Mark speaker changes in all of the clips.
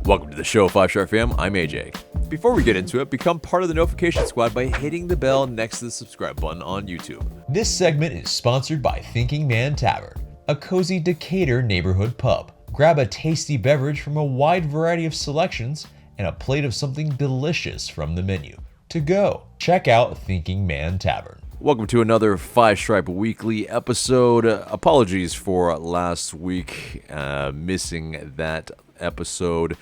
Speaker 1: Welcome to the show, 5-Star Fam. I'm AJ. Before we get into it, become part of the notification squad by hitting the bell next to the subscribe button on YouTube.
Speaker 2: This segment is sponsored by Thinking Man Tavern, a cozy Decatur neighborhood pub. Grab a tasty beverage from a wide variety of selections and a plate of something delicious from the menu. To go, check out Thinking Man Tavern.
Speaker 1: Welcome to another 5-Stripe Weekly episode. Apologies for last week missing that episode.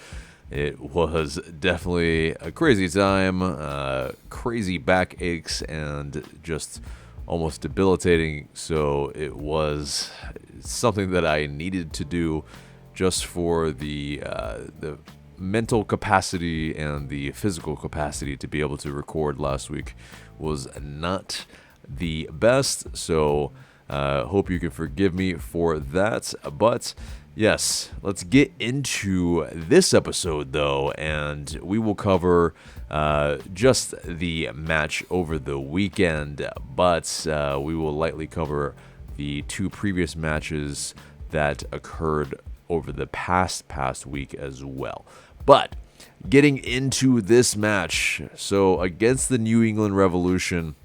Speaker 1: It was definitely a crazy time, crazy backaches, and just almost debilitating. So it was something that I needed to do just for the mental capacity and the physical capacity to be able to record last week was not the best. So hope you can forgive me for that. But yes, let's get into this episode, though, and we will cover just the match over the weekend, but we will lightly cover the two previous matches that occurred over the past week as well. But getting into this match, so against the New England Revolution,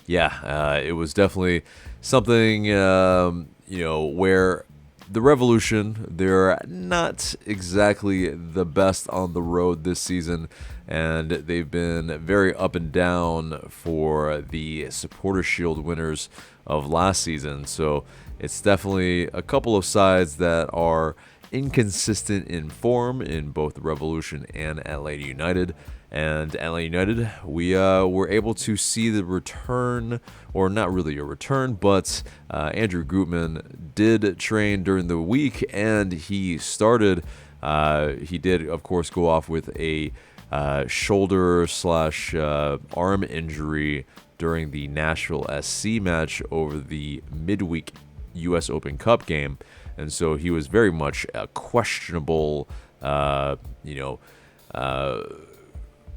Speaker 1: it was definitely something, where the Revolution, they're not exactly the best on the road this season, and they've been very up and down for the Supporter Shield winners of last season. So it's definitely a couple of sides that are inconsistent in form in both the Revolution and Atlanta United. And Atlanta United, we were able to see the return, or not really a return, but Andrew Gutman did train during the week, and he started. He did, of course, go off with a shoulder/arm injury during the Nashville SC match over the midweek U.S. Open Cup game, and so he was very much a questionable,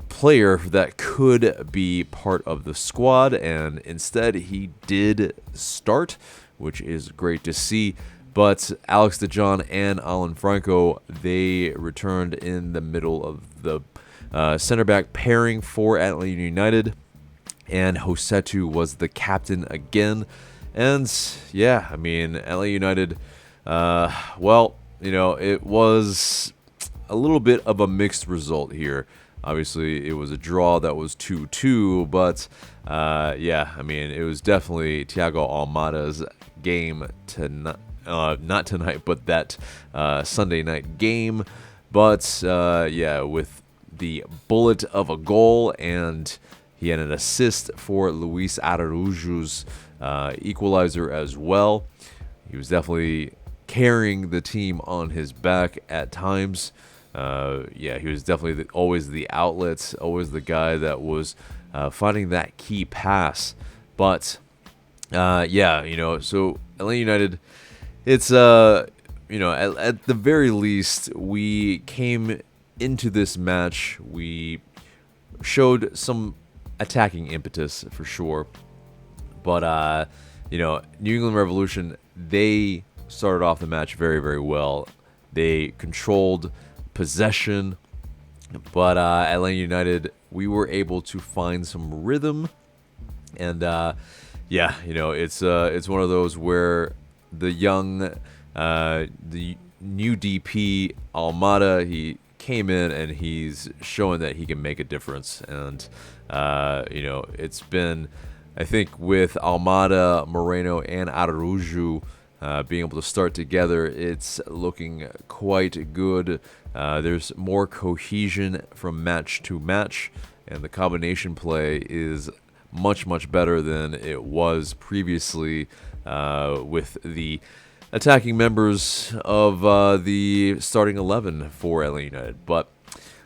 Speaker 1: player that could be part of the squad, and instead he did start, which is great to see. But Alex DeJohn and Alan Franco, they returned in the middle of the center back pairing for Atlanta United, and Josetu was the captain again. And Atlanta United, it was a little bit of a mixed result here. Obviously, it was a draw that was 2-2, but it was definitely Thiago Almada's game not tonight, but that Sunday night game. But with the bullet of a goal, and he had an assist for Luis Araújo's equalizer as well. He was definitely carrying the team on his back at times. He was definitely always the outlet, always the guy that was finding that key pass. But so Atlanta United, it's at the very least, we came into this match, we showed some attacking impetus for sure. But New England Revolution, they started off the match very, very well. They controlled possession, but Atlanta United, we were able to find some rhythm, and it's one of those where the new DP Almada, he came in and he's showing that he can make a difference, and it's been, I think, with Almada, Moreno, and Araújo being able to start together, it's looking quite good. There's more cohesion from match to match, and the combination play is much, much better than it was previously with the attacking members of the starting 11 for Atlanta United. But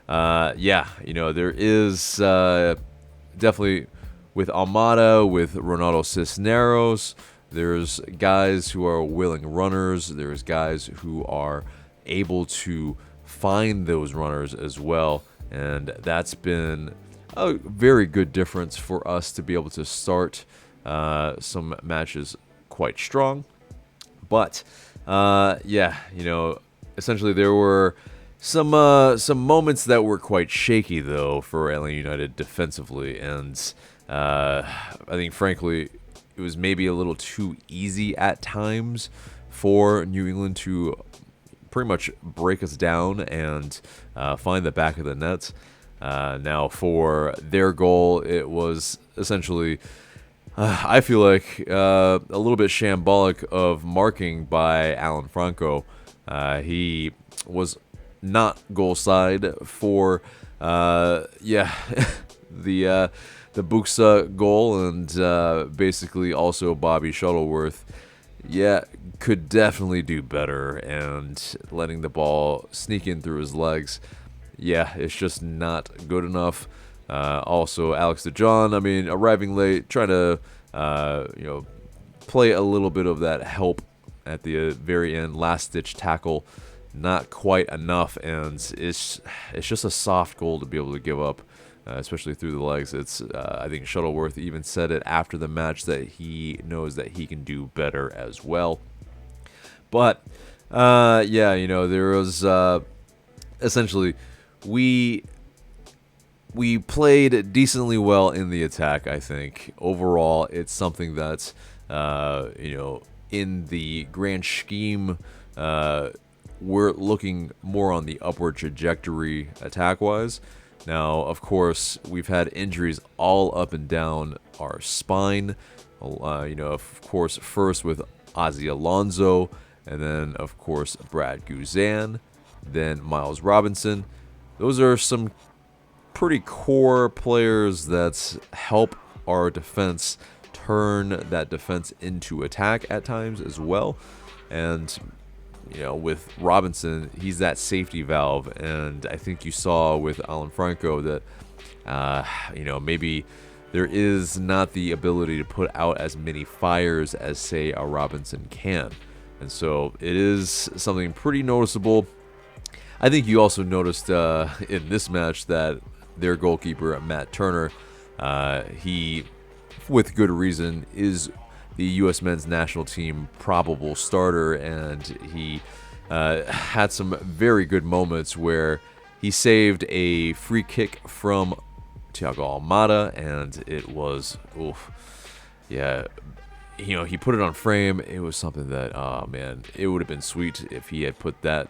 Speaker 1: there is definitely with Almada, with Ronaldo Cisneros, there's guys who are willing runners. There's guys who are able to find those runners as well. And that's been a very good difference for us to be able to start some matches quite strong. But, essentially there were Some moments that were quite shaky though for Atlanta United defensively, and I think frankly it was maybe a little too easy at times for New England to pretty much break us down and find the back of the net. Now for their goal, it was essentially I feel like a little bit shambolic of marking by Alan Franco. He was not goal side for the Buxa goal, and basically also Bobby Shuttleworth could definitely do better, and letting the ball sneak in through his legs, it's just not good enough. Also Alex DeJohn, I mean, arriving late, trying to play a little bit of that help at the very end, last ditch tackle, not quite enough, and it's just a soft goal to be able to give up, especially through the legs. It's I think Shuttleworth even said it after the match that he knows that he can do better as well. But there was essentially we played decently well in the attack. I think overall it's something that's in the grand scheme, we're looking more on the upward trajectory attack-wise. Now, of course, we've had injuries all up and down our spine. Of course, first with Ozzy Alonso, and then, of course, Brad Guzan, then Miles Robinson. Those are some pretty core players that help our defense turn that defense into attack at times as well. And with Robinson, he's that safety valve, and I think you saw with Alan Franco that maybe there is not the ability to put out as many fires as, say, a Robinson can. And so it is something pretty noticeable. I think you also noticed in this match that their goalkeeper, Matt Turner, he, with good reason, is the U.S. men's national team probable starter, and he had some very good moments where he saved a free kick from Thiago Almada, and it was, he put it on frame. It was something that, oh man, it would have been sweet if he had put that,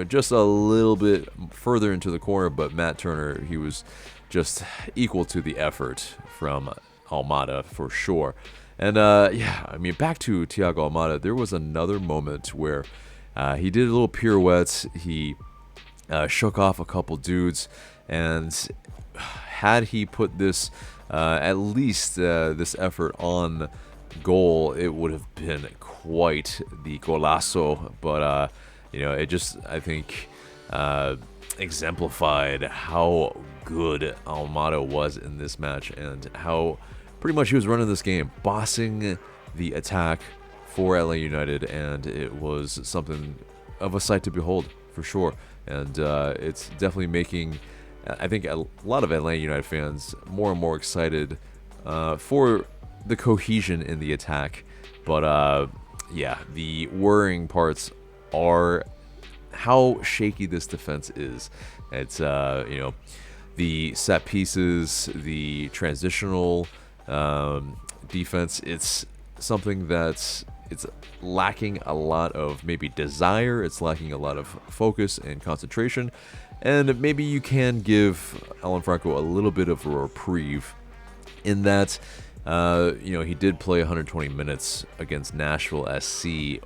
Speaker 1: just a little bit further into the corner, but Matt Turner, he was just equal to the effort from Almada for sure. And back to Thiago Almada, there was another moment where he did a little pirouette. He shook off a couple dudes, and had he put this at least this effort on goal, it would have been quite the golazo. But it just, I think, exemplified how good Almada was in this match, and how pretty much he was running this game, bossing the attack for LA United, and it was something of a sight to behold for sure. And it's definitely making, I think, a lot of Atlanta United fans more and more excited for the cohesion in the attack. But the worrying parts are how shaky this defense is. It's the set pieces, the transitional defense. It's something that's lacking a lot of maybe desire. It's lacking a lot of focus and concentration, and maybe you can give Alan Franco a little bit of a reprieve in that he did play 120 minutes against Nashville SC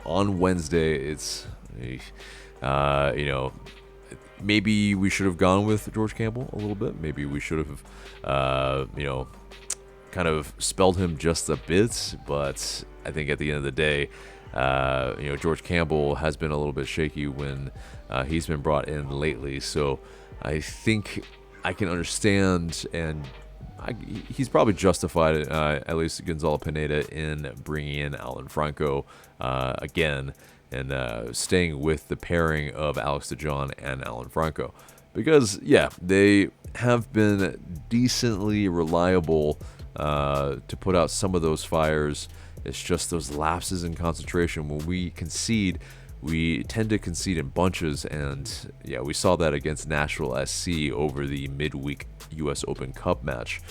Speaker 1: on Wednesday. It's maybe we should have gone with George Campbell a little bit. Maybe we should have kind of spelled him just a bit, but I think at the end of the day, George Campbell has been a little bit shaky when he's been brought in lately. So I think I can understand, and he's probably justified, at least Gonzalo Pineda, in bringing in Alan Franco again, and staying with the pairing of Alex DeJohn and Alan Franco. Because, they have been decently reliable to put out some of those fires. It's just those lapses in concentration. When we concede, we tend to concede in bunches, and yeah, we saw that against Nashville SC over the midweek U.S. Open Cup match.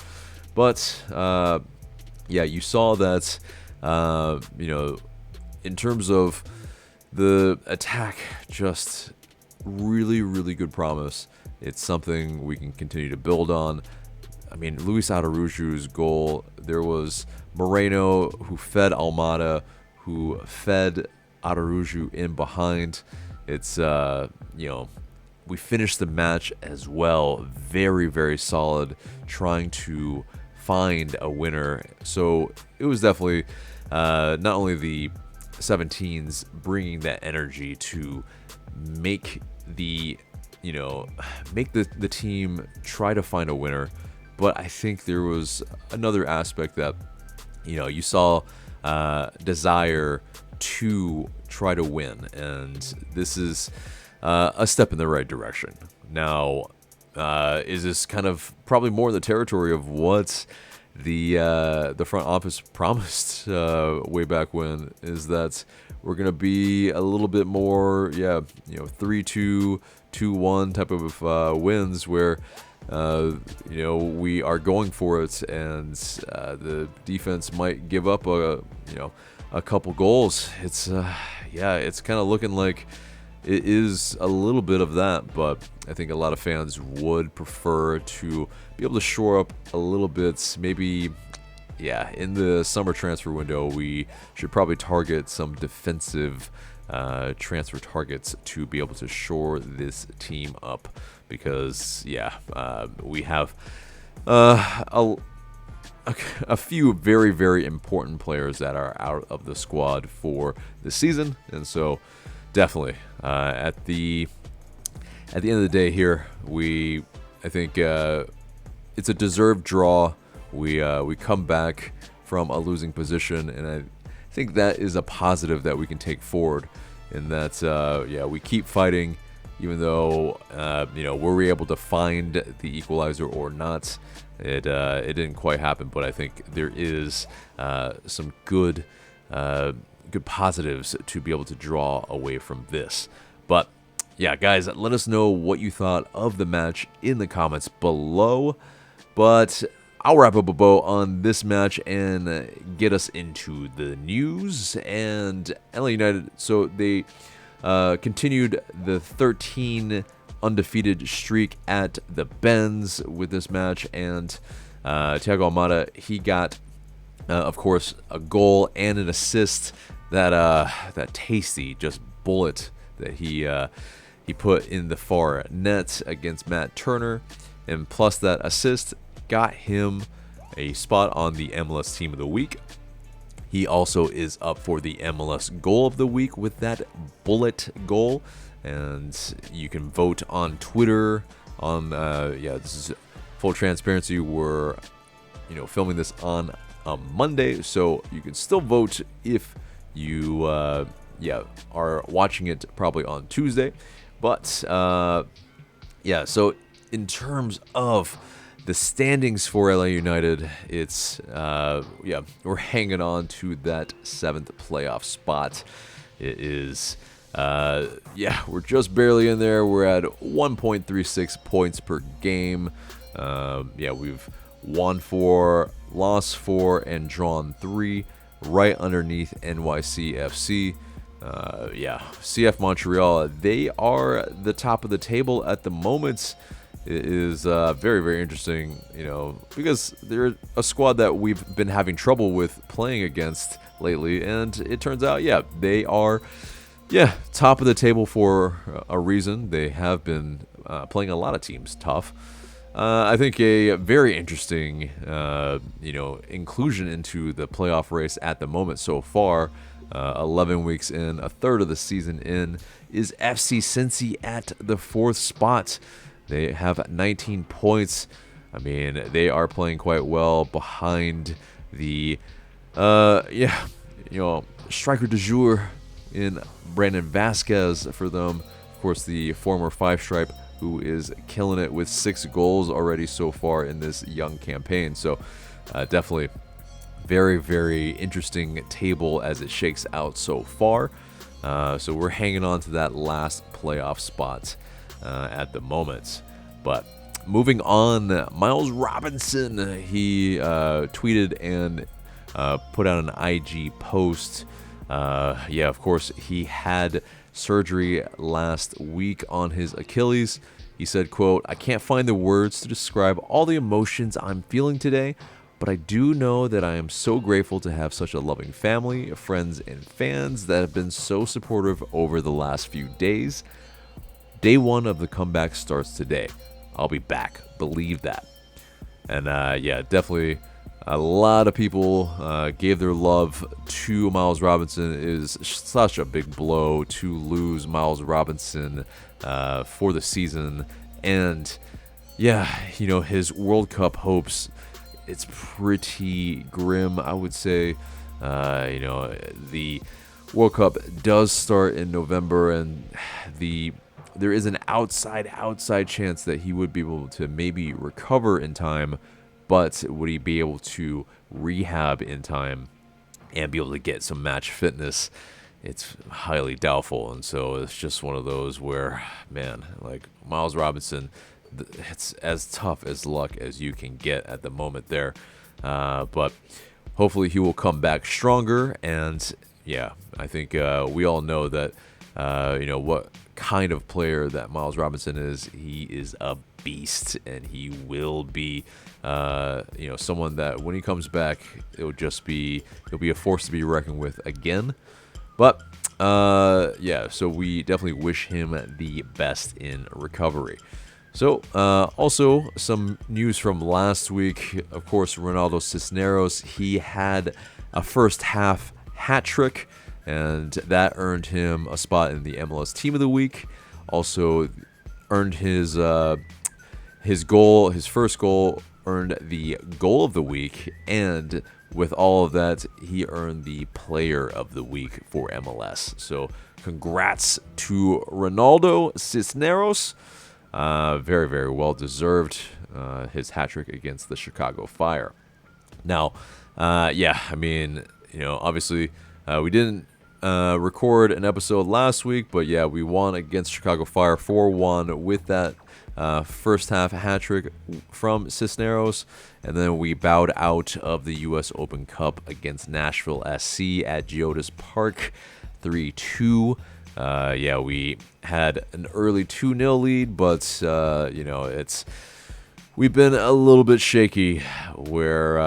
Speaker 1: But yeah, you saw that in terms of the attack, just really, really good promise. It's something we can continue to build on. I mean, Luis Araújo's goal, there was Moreno who fed Almada, who fed Araújo in behind. It's, we finished the match as well. Very, very solid, trying to find a winner. So it was definitely not only the 17s bringing that energy to make the team try to find a winner, but I think there was another aspect that you saw desire to try to win, and this is a step in the right direction. Now, is this kind of probably more in the territory of what the front office promised way back when, is that we're going to be a little bit more 3-2, 2-1 type of wins where we are going for it, and the defense might give up a couple goals. It's kind of looking like it is a little bit of that, but I think a lot of fans would prefer to be able to shore up a little bit. Maybe, in the summer transfer window, we should probably target some defensive transfer targets to be able to shore this team up, because we have a few very, very important players that are out of the squad for the season, and so definitely at the end of the day here, I think it's a deserved draw. We come back from a losing position, and I think that is a positive that we can take forward, in that we keep fighting, even though were we able to find the equalizer or not, it didn't quite happen. But I think there is some good positives to be able to draw away from this. But yeah, guys, let us know what you thought of the match in the comments below. But I'll wrap up a bow on this match and get us into the news. And LA United, so they continued the 13 undefeated streak at the Benz with this match, and Thiago Almada, he got of course a goal and an assist. That tasty just bullet that he put in the far net against Matt Turner, and plus that assist got him a spot on the MLS Team of the Week. He also is up for the MLS Goal of the Week with that bullet goal, and you can vote on Twitter. This is full transparency. We're filming this on a Monday, so you can still vote if you are watching it probably on Tuesday. But so in terms of the standings for LA United, it's we're hanging on to that 7th playoff spot. It is we're just barely in there. We're at 1.36 points per game. We've won 4, lost 4, and drawn 3, right underneath NYCFC. CF Montreal, they are the top of the table at the moment. It is very, very interesting, because they're a squad that we've been having trouble with playing against lately, and it turns out, they are, top of the table for a reason. They have been playing a lot of teams tough. I think a very interesting, inclusion into the playoff race at the moment so far, 11 weeks in, a third of the season in, is FC Cincy at the 4th spot. They have 19 points. I mean, they are playing quite well behind the, striker du jour in Brandon Vasquez for them. Of course, the former 5-stripe, who is killing it with 6 goals already so far in this young campaign. So definitely very, very interesting table as it shakes out so far. So we're hanging on to that last playoff spot at the moment. But moving on, Miles Robinson, he tweeted and put out an IG post. Of course, he had surgery last week on his Achilles. He said, quote, "I can't find the words to describe all the emotions I'm feeling today, but I do know that I am so grateful to have such a loving family, friends, and fans that have been so supportive over the last few days. Day one of the comeback starts today. I'll be back. Believe that." And definitely a lot of people gave their love to Miles Robinson. It is such a big blow to lose Miles Robinson for the season. And his World Cup hopes, it's pretty grim, I would say. The World Cup does start in November, and there is an outside chance that he would be able to maybe recover in time, but would he be able to rehab in time and be able to get some match fitness? It's highly doubtful. And so it's just one of those where, man, like Miles Robinson, it's as tough as luck as you can get at the moment there. But hopefully he will come back stronger. And I think we all know that, what kind of player that Miles Robinson is. He is a beast, and he will be, someone that when he comes back, he'll be a force to be reckoned with again. But so we definitely wish him the best in recovery. So, also some news from last week. Of course, Ronaldo Cisneros, he had a first half hat trick, and that earned him a spot in the MLS Team of the Week. Also earned his first goal earned the Goal of the Week, and with all of that, he earned the Player of the Week for MLS. So congrats to Ronaldo Cisneros. Very, very well deserved, his hat trick against the Chicago Fire. Now, obviously, we didn't record an episode last week, but we won against Chicago Fire 4-1 with that first half hat trick from Cisneros, and then we bowed out of the U.S. Open Cup against Nashville SC at Utd'S Park 3-2. We had an early 2-0 lead, but we've been a little bit shaky where,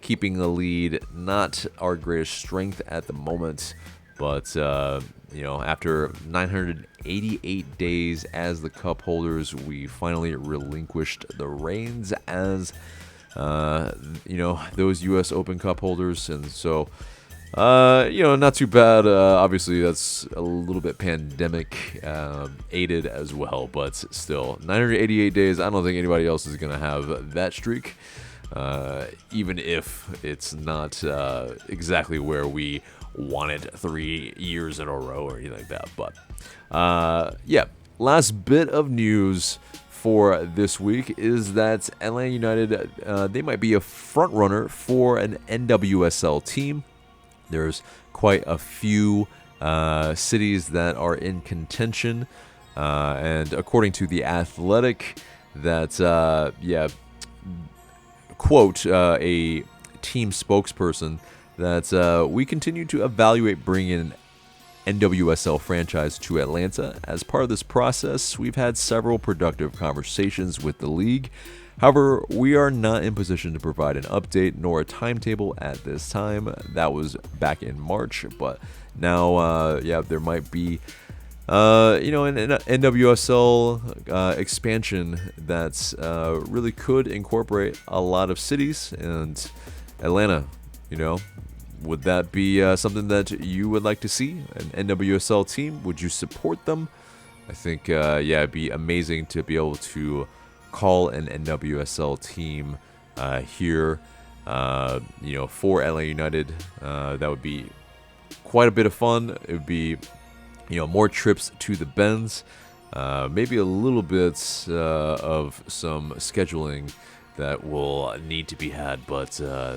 Speaker 1: keeping the lead, not our greatest strength at the moment. But, after 988 days as the cup holders, we finally relinquished the reins as, those U.S. Open Cup holders. And so, not too bad. Obviously, that's a little bit pandemic aided as well, but still, 988 days. I don't think anybody else is going to have that streak, even if it's not exactly where we wanted 3 years in a row or anything like that. But, last bit of news for this week is that Atlanta United, they might be a front runner for an NWSL team. There's quite a few cities that are in contention, and according to The Athletic, that, quote, a team spokesperson, that we continue to evaluate bringing an NWSL franchise to Atlanta. As part of this process, we've had several productive conversations with the league. However, we are not in position to provide an update nor a timetable at this time. That was back in March, but now, there might be, an NWSL expansion that's really could incorporate a lot of cities, and Atlanta, would that be something that you would like to see? An NWSL team? Would you support them? I think, it'd be amazing to be able to call an NWSL team here, for LA United. That would be quite a bit of fun. It would be, more trips to the Bends, maybe a little bit of some scheduling that will need to be had, but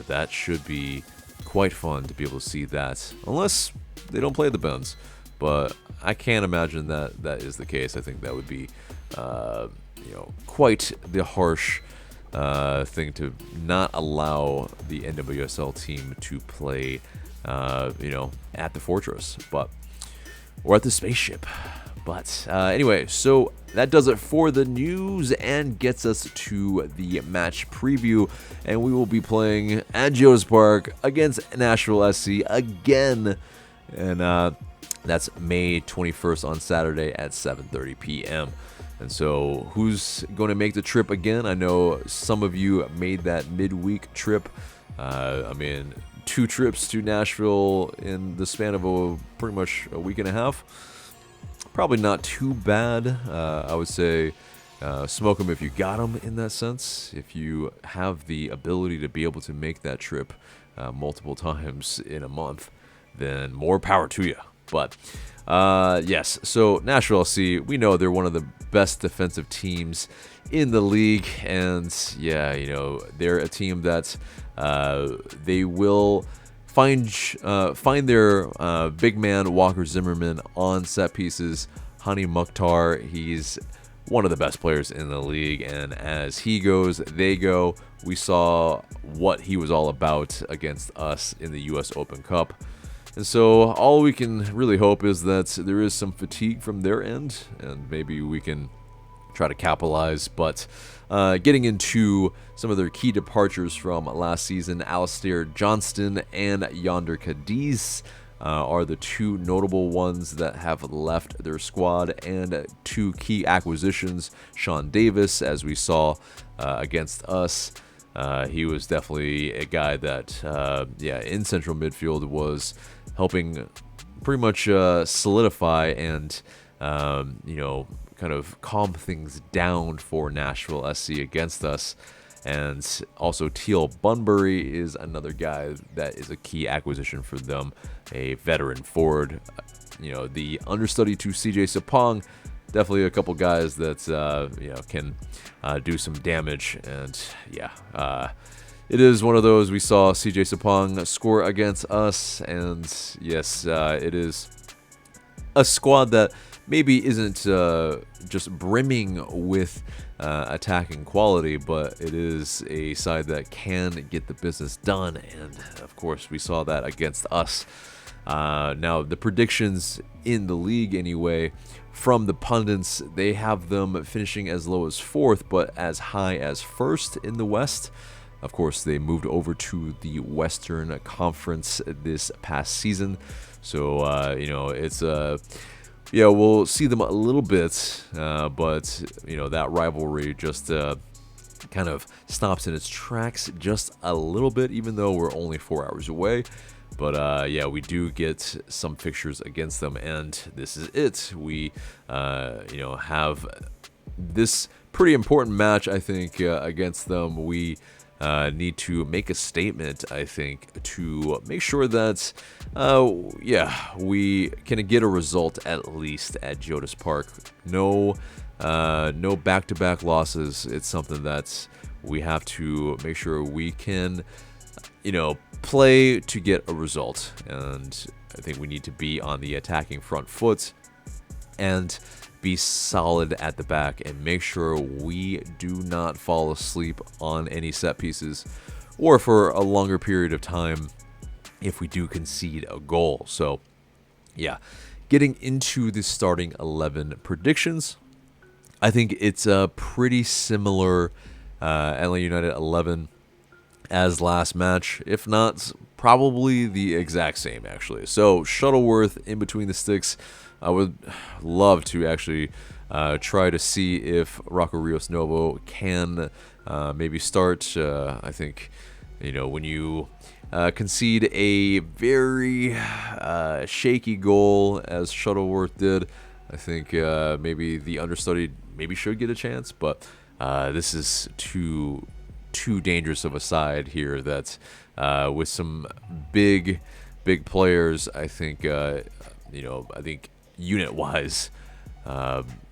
Speaker 1: that should be quite fun to be able to see that. Unless, they don't play the bends. But I can't imagine that that is the case. I think that would be, quite the harsh thing to not allow the NWSL team to play, at the Fortress, or at the spaceship. But anyway, so that does it for the news and gets us to the match preview. And we will be playing at Utd'S Park against Nashville SC again. And that's May 21st on Saturday at 7:30 p.m. And so who's going to make the trip again? I know some of you made that midweek trip. 2 trips to Nashville in the span of pretty much a week and a half. Probably not too bad. I would say smoke them if you got them in that sense. If you have the ability to be able to make that trip multiple times in a month, then more power to you. But yes, so Nashville SC, we know they're one of the best defensive teams in the league. And yeah, they're a team that they will find their big man Walker Zimmerman on set pieces. Hani Mukhtar, he's one of the best players in the league, and as he goes, they go. We saw what he was all about against us in the U.S. Open Cup. And so all we can really hope is that there is some fatigue from their end, and maybe we can try to capitalize. But getting into some of their key departures from last season, Alistair Johnston and Yonder Cadiz are the 2 notable ones that have left their squad, and 2 key acquisitions. Sean Davis, as we saw against us, he was definitely a guy that, in central midfield was helping pretty much solidify and, kind of calm things down for Nashville SC against us. And also Teal Bunbury is another guy that is a key acquisition for them, a veteran forward. The understudy to CJ Sapong, definitely a couple guys that, can do some damage. And it is one of those. We saw CJ Sapong score against us, and yes, it is a squad that maybe isn't just brimming with attacking quality, but it is a side that can get the business done, and of course we saw that against us. Now, the predictions in the league anyway, from the pundits, they have them finishing as low as 4th, but as high as 1st in the West. Of course, they moved over to the Western Conference this past season, so it's we'll see them a little bit, but that rivalry just kind of stops in its tracks just a little bit, even though we're only 4 hours away. But we do get some fixtures against them, and this is it. We have this pretty important match, I think, against them. We need to make a statement, I think, to make sure that, we can get a result at least at Utd'S Park. No back-to-back losses. It's something that we have to make sure we can, play to get a result. And I think we need to be on the attacking front foot and be solid at the back and make sure we do not fall asleep on any set pieces or for a longer period of time if we do concede a goal. So, getting into the starting 11 predictions, I think it's a pretty similar LA United 11 as last match, if not probably the exact same, actually. So, Shuttleworth in between the sticks. I would love to actually try to see if Rocco Rios Novo can maybe start. I think, when you concede a very shaky goal as Shuttleworth did, I think maybe the understudy maybe should get a chance. But this is too dangerous of a side here that with some big players, I think, I think unit-wise,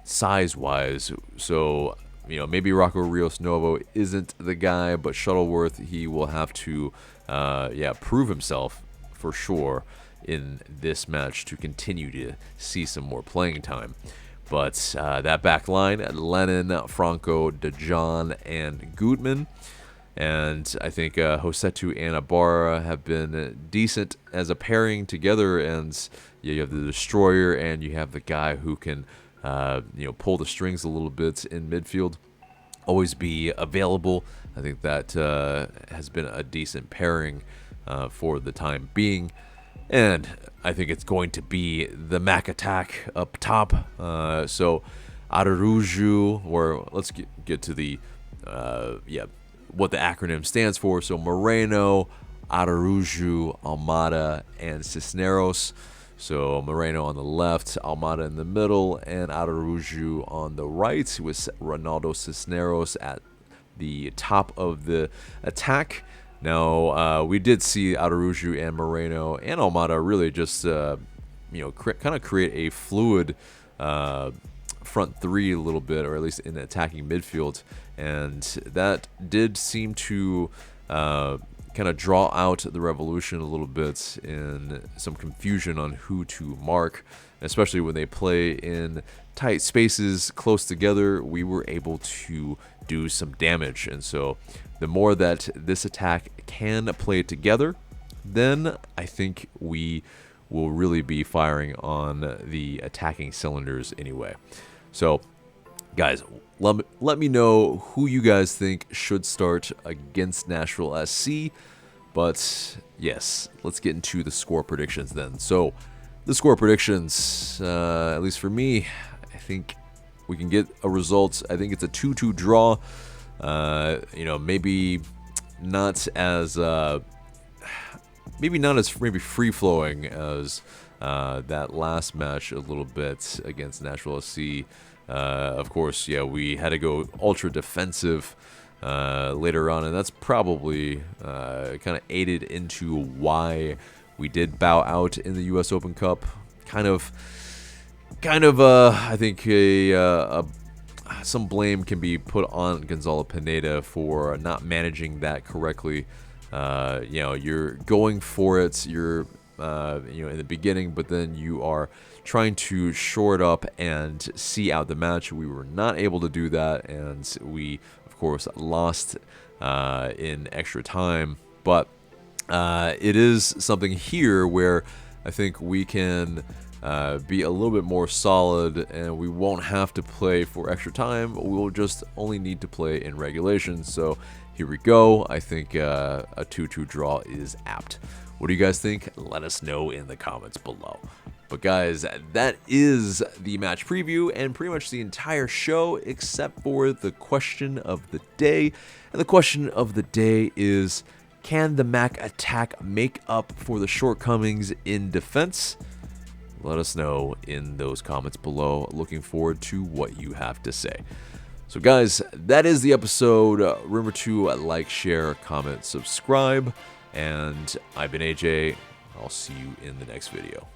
Speaker 1: size-wise. So, maybe Rocco Rios Novo isn't the guy, but Shuttleworth, he will have to, prove himself for sure in this match to continue to see some more playing time. But that back line, Lennon, Franco, DeJohn, and Gutman. And I think Rossetto and Ibarra have been decent as a pairing together. And you have the destroyer, and you have the guy who can pull the strings a little bit in midfield, always be available. I think that has been a decent pairing for the time being. And I think it's going to be the Mac attack up top. So Araujo, or let's get to the what the acronym stands for. So Moreno, Araujo, Almada, and Cisneros. So Moreno on the left, Almada in the middle, and Araujo on the right, with Ronaldo Cisneros at the top of the attack. Now, we did see Araujo and Moreno and Almada really just, kind of create a fluid front three a little bit, or at least in the attacking midfield. And that did seem to kind of draw out the Revolution a little bit in some confusion on who to mark, especially when they play in tight spaces close together. We were able to do some damage, and so the more that this attack can play together, then I think we will really be firing on the attacking cylinders anyway. So, guys, let me know who you guys think should start against Nashville SC. But yes, let's get into the score predictions then. So, the score predictions, at least for me, I think we can get a result. I think it's a 2-2 draw. Maybe not as free flowing as that last match a little bit against Nashville SC. Of course, we had to go ultra defensive later on, and that's probably kind of aided into why we did bow out in the U.S. Open Cup. I think some blame can be put on Gonzalo Pineda for not managing that correctly. You're going for it, you're in the beginning, but then you are trying to shore it up and see out the match. We were not able to do that, and we, of course, lost in extra time. But it is something here where I think we can be a little bit more solid, and we won't have to play for extra time. We'll just only need to play in regulation. So here we go. I think a 2-2 draw is apt. What do you guys think? Let us know in the comments below. But guys, that is the match preview and pretty much the entire show, except for the question of the day. And the question of the day is, can the Mac attack make up for the shortcomings in defense? Let us know in those comments below. Looking forward to what you have to say. So guys, that is the episode. Remember to like, share, comment, subscribe. And I've been AJ. I'll see you in the next video.